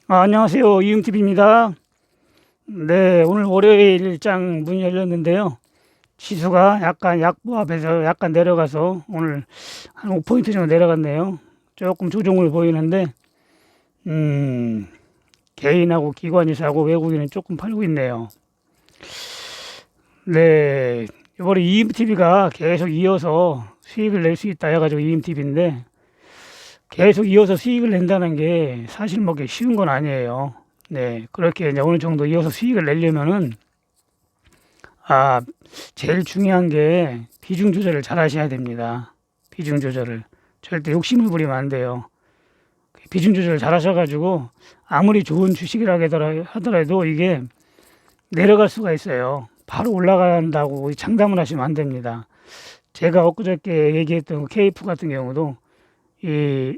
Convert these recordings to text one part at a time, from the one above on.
안녕하세요. 이응TV입니다. 네, 오늘 월요일장 문이 열렸는데요. 지수가 약간 약보합해서 약간 내려가서 오늘 한 5포인트 정도 내려갔네요. 조금 조정을 보이는데, 음, 개인하고 기관이 사고 외국인은 조금 팔고 있네요. 네, 이번에 이응TV가 계속 이어서 수익을 낼 수 있다 해가지고 이응TV인데, 계속 이어서 수익을 낸다는 게 사실 뭐 쉬운 건 아니에요. 네, 그렇게 이제 어느 정도 이어서 수익을 내려면은, 아, 제일 중요한 게 비중 조절을 잘 하셔야 됩니다. 비중 조절을. 절대 욕심을 부리면 안 돼요. 비중 조절을 잘 하셔가지고, 아무리 좋은 주식이라 하더라도 이게 내려갈 수가 있어요. 바로 올라간다고 장담을 하시면 안 됩니다. 제가 엊그저께 얘기했던 KF 같은 경우도, 이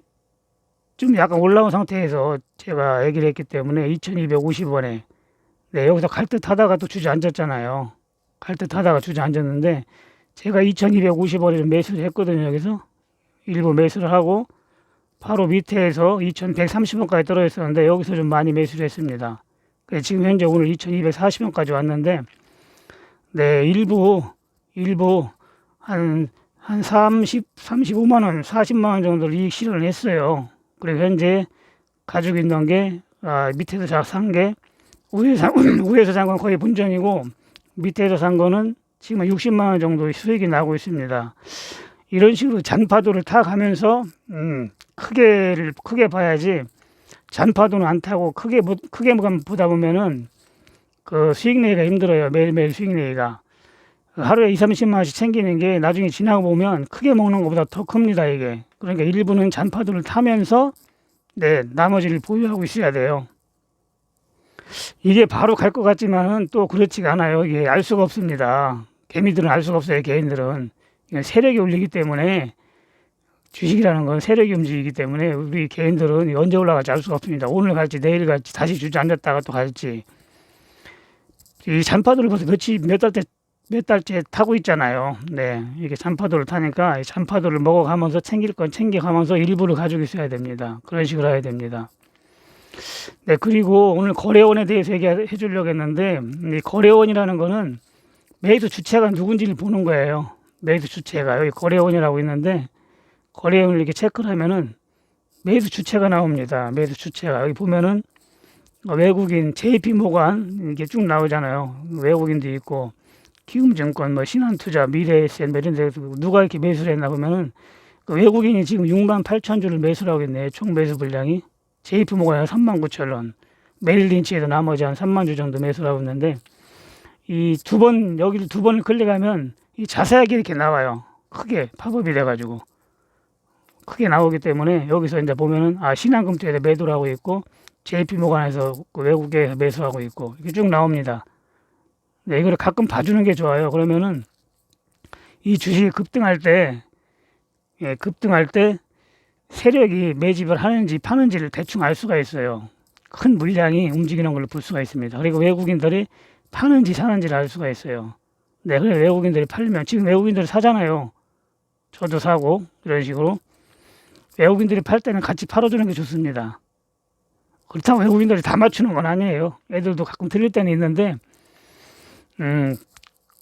좀 약간 올라온 상태에서 제가 얘기를 했기 때문에 2250원에 네, 여기서 갈 듯 하다가 또 주저앉았잖아요. 갈 듯 하다가 주저앉았는데 제가 2250원에 매수를 했거든요. 여기서 일부 매수를 하고 바로 밑에서 2130원까지 떨어졌었는데 여기서 좀 많이 매수를 했습니다. 지금 현재 오늘 2240원까지 왔는데 네, 일부 한 35만 원, 40만 원 정도 이익 실현을 했어요. 그리고 현재 가지고 있는 게 밑에서 산 게 위에서 산 건 거의 본전이고 밑에서 산 거는 지금 60만 원 정도 수익이 나고 있습니다. 이런 식으로 잔파도를 타가면서 크게 봐야지 잔파도는 안 타고 크게 보다 보면은 그 수익 내기가 힘들어요. 매일매일 수익 내기가 하루에 2, 30만 원씩 챙기는 게 나중에 지나고 보면 크게 먹는 것보다 더 큽니다, 이게. 그러니까 일부는 잔파도를 타면서 네, 나머지를 보유하고 있어야 돼요. 이게 바로 갈 것 같지만은 또 그렇지가 않아요. 이게 알 수가 없습니다. 개미들은 알 수가 없어요. 개인들은. 이건 세력이 울리기 때문에 주식이라는 건 세력이 움직이기 때문에 우리 개인들은 언제 올라갈지 알 수가 없습니다. 오늘 갈지 내일 갈지 다시 주저앉았다가 또 갈지. 이 잔파도를 벌써 몇 달째 타고 있잖아요. 네. 이게 잔파도를 타니까 이 잔파도를 먹어가면서 챙길 건 챙겨가면서 일부를 가지고 있어야 됩니다. 그런 식으로 해야 됩니다. 네. 그리고 오늘 거래원에 대해서 얘기해 주려고 했는데, 이 거래원이라는 거는 매수 주체가 누군지를 보는 거예요. 매수 주체가. 여기 거래원이라고 있는데, 거래원을 이렇게 체크를 하면은 매수 주체가 나옵니다. 매수 주체가. 여기 보면은 외국인 JP 모간 이게 쭉 나오잖아요. 외국인도 있고, 키움증권, 뭐 신한투자, 미래에셋 이런 데서 누가 이렇게 매수를 했나 보면은 그 외국인이 지금 6만 8천 주를 매수를 하고 있네요. 총 매수 분량이. JP모건이 3만 9천 원, 메릴린치에도 나머지 한 3만 주 정도 매수를 하고 있는데 여기를 두 번을 클릭하면 이 자세하게 이렇게 나와요. 크게 팝업이 돼가지고 크게 나오기 때문에 여기서 이제 보면은 신한금투에서 매도를 하고 있고 JP모건에서 그 외국에 매수하고 있고 이렇게 쭉 나옵니다. 네, 이거를 가끔 봐주는 게 좋아요. 그러면은 이 주식이 급등할 때 세력이 매집을 하는지 파는지를 대충 알 수가 있어요. 큰 물량이 움직이는 걸로 볼 수가 있습니다. 그리고 외국인들이 파는지 사는지를 알 수가 있어요. 네, 그래 외국인들이 팔면 지금 외국인들이 사잖아요. 저도 사고 이런 식으로 외국인들이 팔 때는 같이 팔아주는 게 좋습니다. 그렇다고 외국인들이 다 맞추는 건 아니에요. 애들도 가끔 틀릴 때는 있는데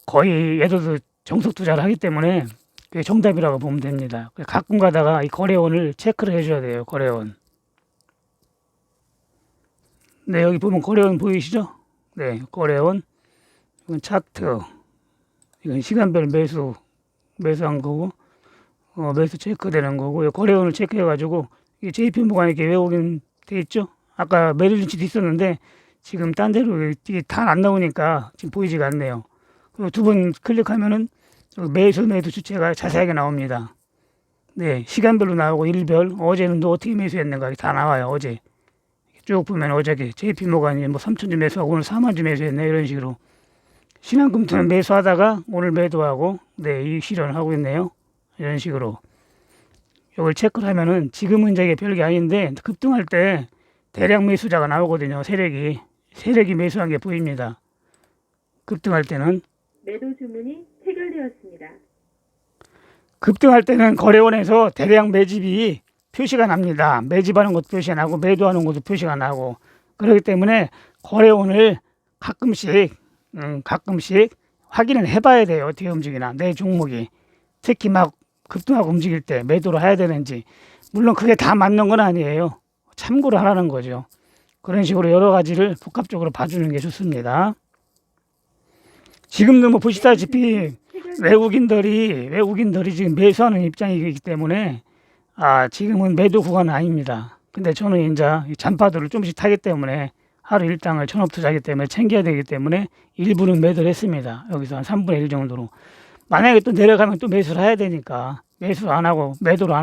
거의 얘들도 정석 투자를 하기 때문에 그게 정답이라고 보면 됩니다. 가끔 가다가 이 거래원을 체크를 해줘야 돼요. 거래원. 네, 여기 보면 거래원 보이시죠? 네, 거래원. 이건 차트. 이건 시간별 매수한 거고, 매수 체크되는 거고, 거래원을 체크해가지고, 이 JP모가 이렇게 외국인 돼 있죠? 아까 메릴린치도 있었는데, 지금 딴 데로 이게 다 안 나오니까 지금 보이지가 않네요. 그리고 두 번 클릭하면은 매수 주체가 자세하게 나옵니다. 네, 시간별로 나오고 일별 어제는 또 어떻게 매수했는가 다 나와요. 어제 쭉 보면 어저께 JP모건이 뭐 3천주 매수하고 오늘 4만주 매수했네 이런 식으로 신한금투는 매수하다가 오늘 매도하고 네, 이익 실현을 하고 있네요. 이런 식으로 이걸 체크를 하면은 지금은 이제 별게 아닌데 급등할 때 대량 매수자가 나오거든요. 세력이 매수한 게 보입니다. 급등할 때는 매도 주문이 체결되었습니다. 급등할 때는 거래원에서 대량 매집이 표시가 납니다. 매집하는 것도 표시가 나고 매도하는 것도 표시가 나고 그렇기 때문에 거래원을 가끔씩 확인을 해봐야 돼요. 어떻게 움직이나 내 종목이 특히 막 급등하고 움직일 때 매도를 해야 되는지. 물론 그게 다 맞는 건 아니에요. 참고를 하라는 거죠. 그런 식으로 여러 가지를 복합적으로 봐주는 게 좋습니다. 지금도 뭐 보시다시피 외국인들이 지금 매수하는 입장이기 때문에 지금은 매도 구간은 아닙니다. 근데 저는 이제 잔파도를 조금씩 타기 때문에 하루 일당을 1,000원 투자하기 때문에 챙겨야 되기 때문에 일부는 매도를 했습니다. 여기서 한 3분의 1 정도로. 만약에 또 내려가면 또 매수를 해야 되니까 매도를 안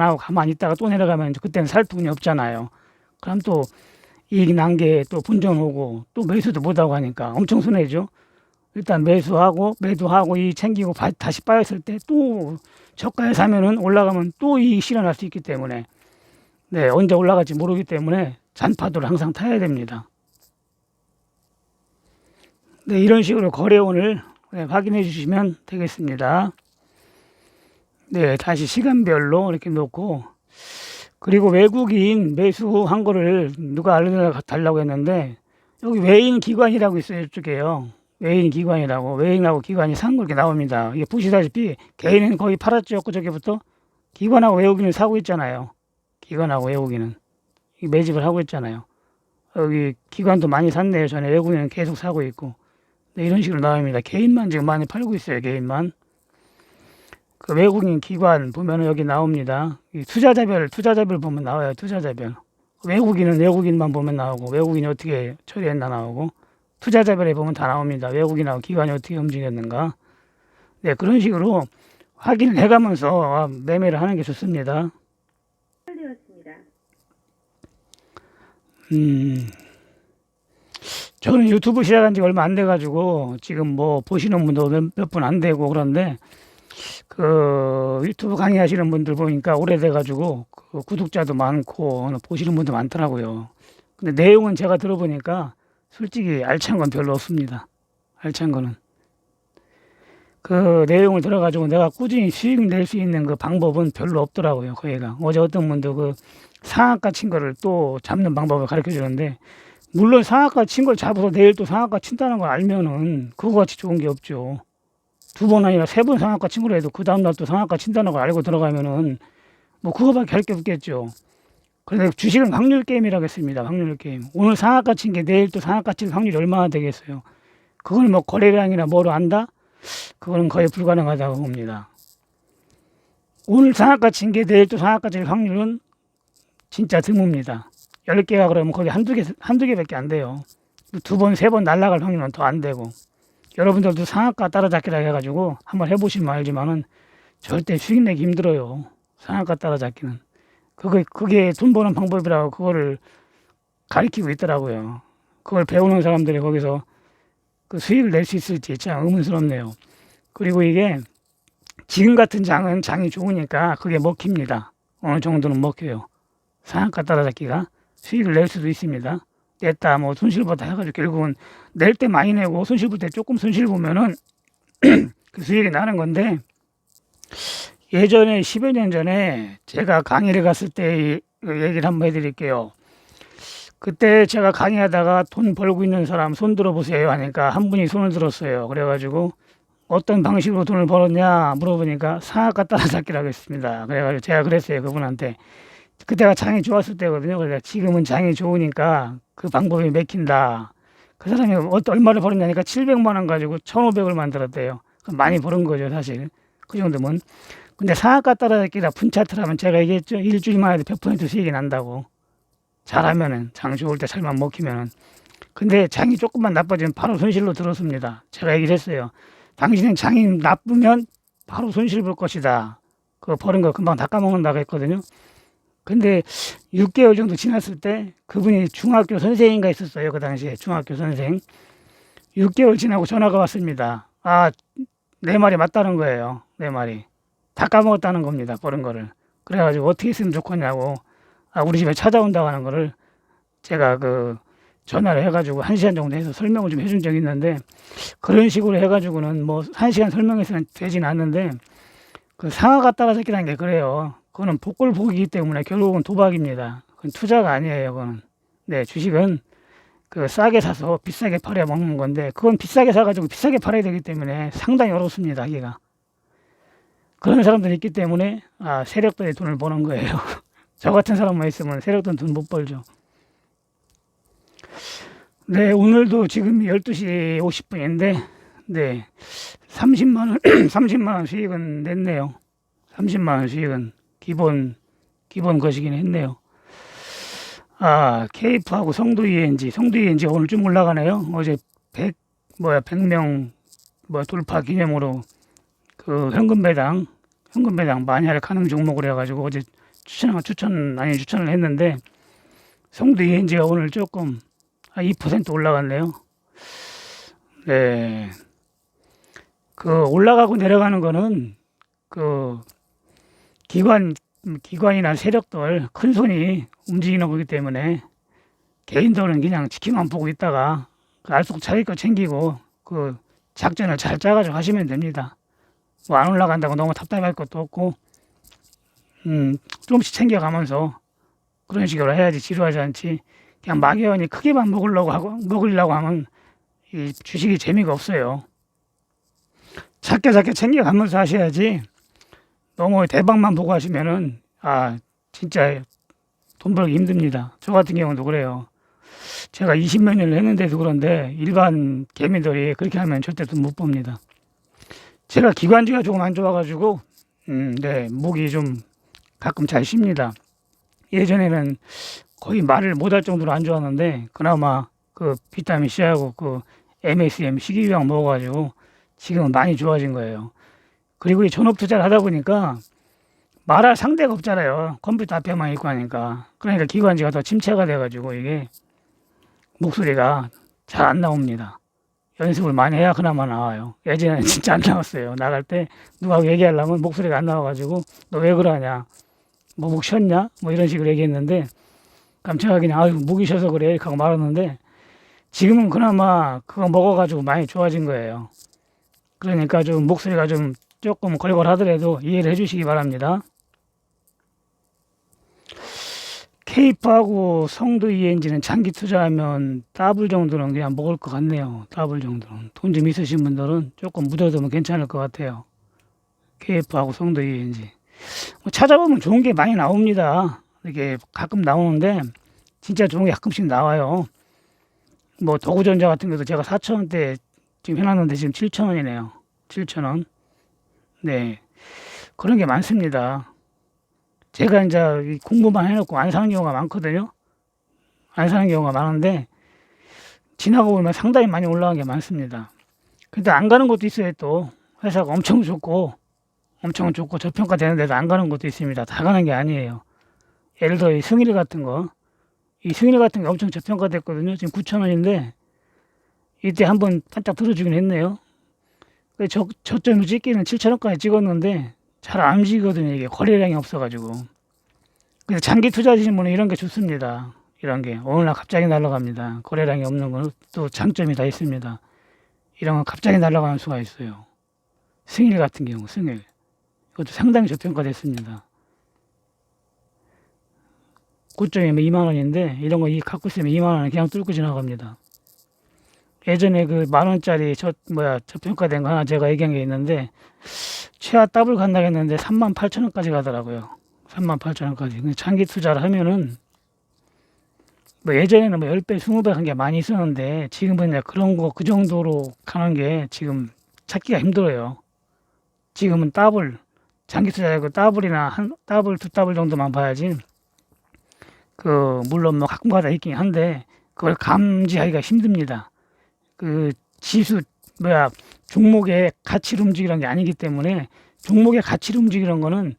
하고 가만히 있다가 또 내려가면 그때는 살 돈이 없잖아요. 그럼 또 이익 난 게 또 본전 오고 또 매수도 못하고 하니까 엄청 손해죠. 일단 매도하고 이 챙기고 다시 빠졌을 때 또 저가에 사면은 올라가면 또 이익 실현할 수 있기 때문에 언제 올라갈지 모르기 때문에 잔파도를 항상 타야 됩니다. 이런 식으로 거래원을 확인해 주시면 되겠습니다. 다시 시간별로 이렇게 놓고, 그리고 외국인 매수한 거를 누가 알려달라고 했는데 여기 외인 기관이라고 있어요. 이쪽에요. 외인 기관이라고, 외인하고 기관이 산 거 이렇게 나옵니다. 이게 보시다시피 개인은 거의 팔았죠. 그저께부터 기관하고 외국인을 사고 있잖아요. 기관하고 외국인은 매집을 하고 있잖아요. 여기 기관도 많이 샀네요. 전에 외국인은 계속 사고 있고. 이런 식으로 나옵니다. 개인만 지금 많이 팔고 있어요. 개인만. 그 외국인 기관 보면은 여기 나옵니다. 이 투자자별 보면 나와요. 투자자별. 외국인은 외국인만 보면 나오고, 외국인이 어떻게 처리했나 나오고, 투자자별에 보면 다 나옵니다. 외국인하고 기관이 어떻게 움직였는가. 그런 식으로 확인을 해가면서 매매를 하는 게 좋습니다. 되었습니다. 저는 유튜브 시작한 지 얼마 안 돼가지고 지금 뭐 보시는 분도 몇 분 안 되고 그런데 그 유튜브 강의하시는 분들 보니까 오래돼가지고 그 구독자도 많고 보시는 분도 많더라고요. 근데 내용은 제가 들어보니까 솔직히 알찬 건 별로 없습니다. 알찬 거는. 그 내용을 들어가지고 내가 꾸준히 수익 낼 수 있는 그 방법은 별로 없더라고요. 거기가. 어제 어떤 분도 그 상한가 친 거를 또 잡는 방법을 가르쳐 주는데, 물론 상한가 친 걸 잡아서 내일 또 상한가 친다는 걸 알면은 그거 같이 좋은 게 없죠. 2번 아니라 3번 상한가 친 거로 해도 그 다음날 또 상한가 친다는 걸 알고 들어가면은 뭐 그거밖에 할 게 없겠죠. 그런데 주식은 확률 게임이라고 했습니다. 확률 게임. 오늘 상한가 친 게 내일 또 상한가 칠 확률이 얼마나 되겠어요. 그걸 뭐 거래량이나 뭐로 안다? 그거는 거의 불가능하다고 봅니다. 오늘 상한가 친 게 내일 또 상한가 칠 확률은 진짜 드뭅니다. 10개가 그러면 거기 한두 개밖에 안 돼요. 2번, 3번 날아갈 확률은 더 안 되고. 여러분들도 상한가 따라잡기라 해가지고 한번 해보시면 알지만은 절대 수익 내기 힘들어요. 상한가 따라잡기는. 그게 돈 버는 방법이라고 그거를 가리키고 있더라고요. 그걸 배우는 사람들이 거기서 그 수익을 낼 수 있을지 참 의문스럽네요. 그리고 이게 지금 같은 장은 장이 좋으니까 그게 먹힙니다. 어느 정도는 먹혀요. 상한가 따라잡기가 수익을 낼 수도 있습니다. 냈다 뭐 손실보다 해가지고 결국은 낼 때 많이 내고 손실 볼 때 조금 손실 보면은 그 수익이 나는 건데, 예전에 10여 년 전에 제가 강의를 갔을 때 얘기를 한번 해드릴게요. 그때 제가 강의하다가 돈 벌고 있는 사람 손 들어보세요 하니까 한 분이 손을 들었어요. 그래가지고 어떤 방식으로 돈을 벌었냐 물어보니까 상한가 따라잡기라고 했습니다. 그래가지고 제가 그랬어요. 그분한테. 그때가 장이 좋았을 때거든요. 그래서 지금은 장이 좋으니까 그 방법이 맥힌다. 그 사람이 얼마를 벌었냐니까 700만 원 가지고 1,500을 만들었대요. 많이 벌은 거죠, 사실. 그 정도면. 근데 상한가 따라잡기라 분차트라면 제가 얘기했죠. 일주일만 해도 100% 수익이 난다고. 잘하면은, 장 좋을 때 잘만 먹히면은. 근데 장이 조금만 나빠지면 바로 손실로 들었습니다. 제가 얘기를 했어요. 당신은 장이 나쁘면 바로 손실 볼 것이다. 그거 버는 거 금방 다 까먹는다고 했거든요. 근데 6개월 정도 지났을 때 그분이 중학교 선생인가 있었어요. 그 당시에 중학교 선생. 6개월 지나고 전화가 왔습니다. 내 말이 맞다는 거예요. 내 말이. 다 까먹었다는 겁니다. 버는 거를. 그래가지고 어떻게 했으면 좋겠냐고 우리 집에 찾아온다고 하는 거를 제가 그 전화를 해가지고 1시간 정도 해서 설명을 좀 해준 적이 있는데, 그런 식으로 해가지고는 뭐 1시간 설명해서는 되진 않는데, 그 상하가 따라잡기라는 게 그래요. 그거는 복골복이기 때문에 결국은 도박입니다. 그건 투자가 아니에요. 그거는. 주식은 그 싸게 사서 비싸게 팔아 먹는 건데 그건 비싸게 사가지고 비싸게 팔아야 되기 때문에 상당히 어렵습니다 하기가. 그런 사람들이 있기 때문에 세력들이 돈을 버는 거예요. 저 같은 사람만 있으면 세력들은 돈 못 벌죠. 네, 오늘도 지금 12시 50분인데 네, 30만 원 30만 원 수익은 냈네요. 30만 원 수익은 기본 것이긴 했네요. 케이프하고 성도 ENG 오늘 좀 올라가네요. 어제 100명 돌파 기념으로 그 현금 배당 만약에 가능 종목을 해가지고 어제 추천을 했는데 성도 ENG가 오늘 조금 2% 올라갔네요. 네, 그 올라가고 내려가는 거는 그 기관이나 세력들 큰 손이 움직이는 거기 때문에 개인들은 그냥 지키만 보고 있다가 알속 차릴 거 챙기고 그 작전을 잘 짜가지고 하시면 됩니다. 뭐 안 올라간다고 너무 답답할 것도 없고 조금씩 챙겨가면서 그런 식으로 해야지 지루하지 않지. 그냥 막연히 크게만 먹으려고 하면 이 주식이 재미가 없어요. 작게 챙겨가면서 하셔야지. 너무 대박만 보고 하시면은 진짜 돈 벌기 힘듭니다. 저 같은 경우도 그래요. 제가 20몇 년을 했는데도 그런데 일반 개미들이 그렇게 하면 절대 돈 못 법니다. 제가 기관지가 조금 안 좋아가지고 네, 목이 좀 가끔 잘 쉽니다. 예전에는 거의 말을 못할 정도로 안 좋았는데 그나마 그 비타민 C하고 그 MSM 식이유약 먹어가지고 지금은 많이 좋아진 거예요. 그리고 이 전업 투자를 하다 보니까 말할 상대가 없잖아요. 컴퓨터 앞에만 있고 하니까. 그러니까 기관지가 더 침체가 돼가지고 이게 목소리가 잘 안 나옵니다. 연습을 많이 해야 그나마 나와요. 예전에는 진짜 안 나왔어요. 나갈 때 누가 얘기하려면 목소리가 안 나와가지고 너 왜 그러냐? 뭐 목 쉬었냐? 뭐 이런 식으로 얘기했는데 깜짝이야 그냥 목이 쉬어서 그래 이렇게 하고 말았는데 지금은 그나마 그거 먹어가지고 많이 좋아진 거예요. 그러니까 좀 목소리가 좀 조금 걸걸하더라도 이해를 해주시기 바랍니다. 케이프하고 성도 ENG는 장기 투자하면 더블 정도는 그냥 먹을 것 같네요. 더블 정도는. 돈 좀 있으신 분들은 조금 묻어두면 괜찮을 것 같아요. 케이프하고 성도 ENG. 뭐 찾아보면 좋은 게 많이 나옵니다. 이게 가끔 나오는데 진짜 좋은 게 가끔씩 나와요. 뭐 도구전자 같은 것도 제가 4,000원대 지금 해놨는데 지금 7,000원이네요. 7,000원. 네. 그런 게 많습니다. 제가 이제 공부만 해놓고 안 사는 경우가 많거든요. 안 사는 경우가 많은데 지나고 보면 상당히 많이 올라간 게 많습니다. 근데 안 가는 것도 있어요. 또 회사가 엄청 좋고 저평가되는 데도 안 가는 것도 있습니다. 다 가는 게 아니에요. 예를 들어 이 승일 같은 거 엄청 저평가됐거든요. 지금 9,000원인데 이때 한번 반짝 들어주긴 했네요. 저점을 찍기는 7,000원까지 찍었는데 잘 안 움직이거든요. 이게 거래량이 없어가지고. 근데 장기 투자하시는 분은 이런 게 좋습니다. 이런 게 어느 날 갑자기 날아갑니다. 거래량이 없는 건 또 장점이 다 있습니다. 이런 건 갑자기 날아가는 수가 있어요. 승일 같은 경우, 이것도 상당히 저평가됐습니다. 고점이 2만 원인데 이런 거 갖고 있으면 2만 원은 그냥 뚫고 지나갑니다. 예전에 그 만원짜리 저평가된 거 하나 제가 얘기한 게 있는데 최하 더블 간다고 했는데 38,000원까지 가더라고요. 38,000원까지. 근데 장기 투자를 하면은 뭐 예전에는 10배, 20배 한 게 많이 있었는데 지금은 그런 거 그 정도로 가는 게 지금 찾기가 힘들어요. 지금은 장기 투자하고 더블, 두 더블 정도만 봐야지. 물론 가끔가다 있긴 한데 그걸 감지하기가 힘듭니다. 종목의 가치를 움직이는 게 아니기 때문에 종목의 가치를 움직이는 거는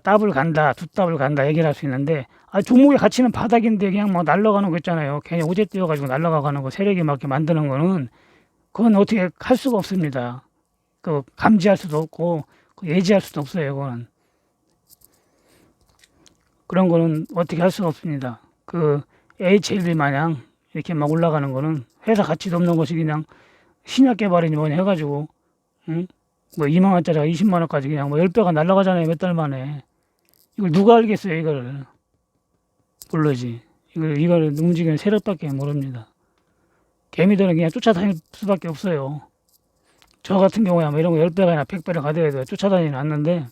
더블 간다, 두 더블 간다 얘기를 할 수 있는데 종목의 가치는 바닥인데 그냥 날아가는 거 있잖아요. 괜히 오제 띄워가지고 날아가는 거 세력이 막 이렇게 만드는 거는 그건 어떻게 할 수가 없습니다. 감지할 수도 없고 예지할 수도 없어요. 그거는 그런 거는 어떻게 할 수가 없습니다. HLB 마냥 이렇게 막 올라가는 거는 회사 가치도 없는 것이 그냥 신약 개발이니 뭐니 해가지고 2만 원짜리가 20만 원까지 그냥 10배가 날아가잖아요. 몇 달 만에. 이걸 누가 알겠어요. 이거를 모르지. 이걸 움직이는 세력밖에 모릅니다. 개미들은 그냥 쫓아다닐 수밖에 없어요. 저 같은 경우에 아마 이런 거 10배나 100배를 가더라도 쫓아다니는 않는데,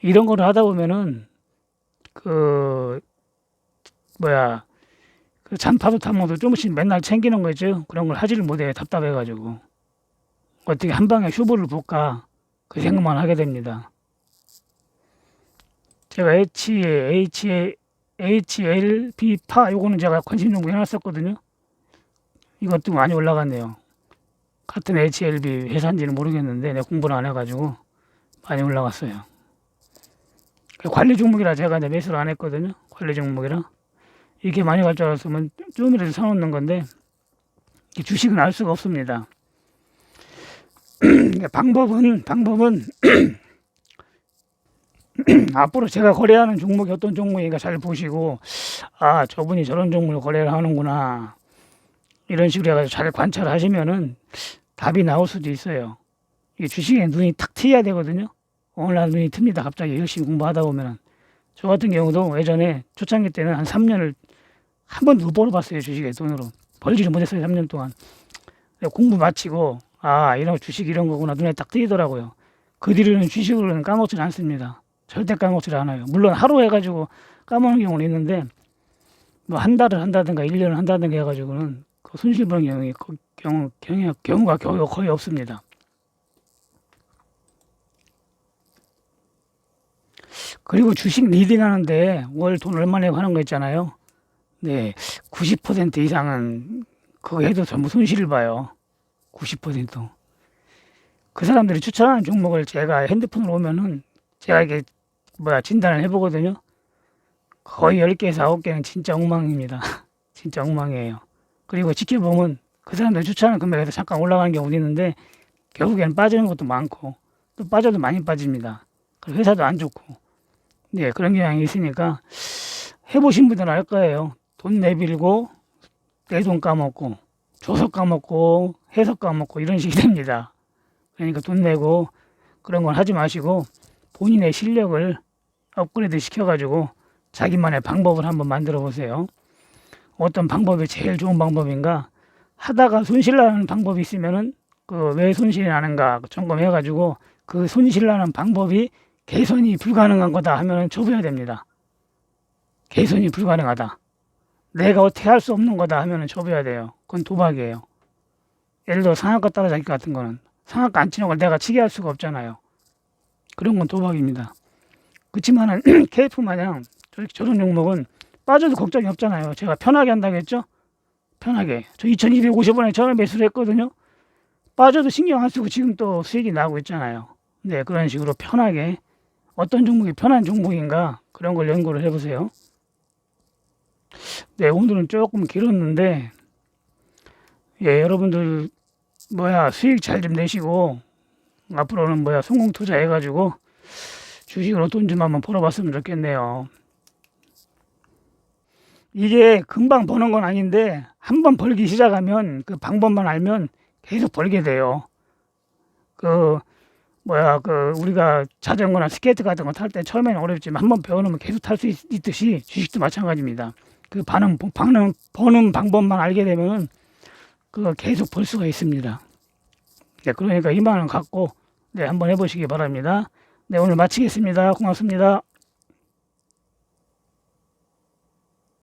이런 거를 하다 보면은, 그, 뭐야, 그 잔파도 탐험도 조금씩 맨날 챙기는 거죠. 그런 걸 하지를 못해. 답답해가지고. 어떻게 한 방에 슈브를 볼까? 그 생각만 하게 됩니다. 제가 HLB-파 요거는 제가 관심 연구 해놨었거든요. 이것도 많이 올라갔네요. 같은 HLB 회사인지는 모르겠는데 내가 공부를 안 해가지고 많이 올라갔어요. 관리 종목이라 제가 이제 매수를 안 했거든요. 관리 종목이라. 이렇게 많이 갈 줄 알았으면 좀이라도 사놓는 건데 주식은 알 수가 없습니다. 방법은 앞으로 제가 거래하는 종목이 어떤 종목인가 잘 보시고, 아, 저분이 저런 종목을 거래를 하는구나, 이런 식으로 해가지고 잘 관찰하시면은 답이 나올 수도 있어요. 이게 주식에 눈이 탁 트여야 되거든요. 어느 날 눈이 틉니다. 갑자기 열심히 공부하다 보면은. 저 같은 경우도 예전에 초창기 때는 한 3년을 한 번도 못 벌어봤어요. 주식에 돈으로 벌지를 못했어요. 3년 동안. 공부 마치고, 아, 이런 주식 이런 거구나, 눈에 딱 뜨이더라고요. 그 뒤로는 주식으로는 까먹질 않습니다. 절대 까먹질 않아요. 물론 하루 해가지고 까먹는 경우는 있는데, 뭐 한 달을 한다든가 1년을 한다든가 해가지고는 그 손실 보는 경우가 거의 없습니다. 그리고 주식 리딩 하는데 월 돈 얼마 내고 하는 거 있잖아요. 네, 90% 이상은 그거 해도 전부 손실을 봐요. 90%. 그 사람들이 추천하는 종목을 제가 핸드폰으로 오면은 제가 이게 진단을 해보거든요. 거의 10개에서 9개는 진짜 엉망입니다. 진짜 엉망이에요. 그리고 지켜보면 그 사람들이 추천하는 금액에서 잠깐 올라가는 경우도 있는데 결국에는 빠지는 것도 많고 또 빠져도 많이 빠집니다. 그리고 회사도 안 좋고. 네, 그런 경향이 있으니까 해보신 분들은 알 거예요. 돈 내빌고 내 돈 까먹고 줘서 까먹고 해서 까먹고 이런 식이 됩니다. 그러니까 돈 내고 그런 건 하지 마시고 본인의 실력을 업그레이드 시켜가지고 자기만의 방법을 한번 만들어 보세요. 어떤 방법이 제일 좋은 방법인가? 하다가 손실 나는 방법이 있으면은 그 왜 손실이 나는가 점검해가지고 그 손실 나는 방법이 개선이 불가능한 거다 하면은 접어야 됩니다. 개선이 불가능하다. 내가 어떻게 할 수 없는 거다 하면은 접어야 돼요. 그건 도박이에요. 예를 들어 상한가 따라잡기 같은 거는 상한가 안 치는 걸 내가 치게 할 수가 없잖아요. 그런 건 도박입니다. 그렇지만은 KF 마냥 저런 종목은 빠져도 걱정이 없잖아요. 제가 편하게 한다고 했죠? 편하게. 저 2250원에 처음에 매수를 했거든요. 빠져도 신경 안 쓰고 지금 또 수익이 나고 있잖아요. 네, 그런 식으로 편하게 어떤 종목이 편한 종목인가 그런 걸 연구를 해보세요. 네, 오늘은 조금 길었는데 예, 여러분들 수익 잘 좀 내시고 앞으로는 성공 투자해가지고 주식으로 돈 좀 한번 벌어봤으면 좋겠네요. 이게 금방 버는 건 아닌데 한번 벌기 시작하면 그 방법만 알면 계속 벌게 돼요. 우리가 자전거나 스케이트 같은 거 탈 때 처음에는 어렵지만 한번 배워놓으면 계속 탈 수 있듯이 주식도 마찬가지입니다. 그 버는 방법만 알게 되면 그 계속 벌 수가 있습니다. 네, 그러니까 희망을 갖고 한번 해보시기 바랍니다. 네, 오늘 마치겠습니다. 고맙습니다.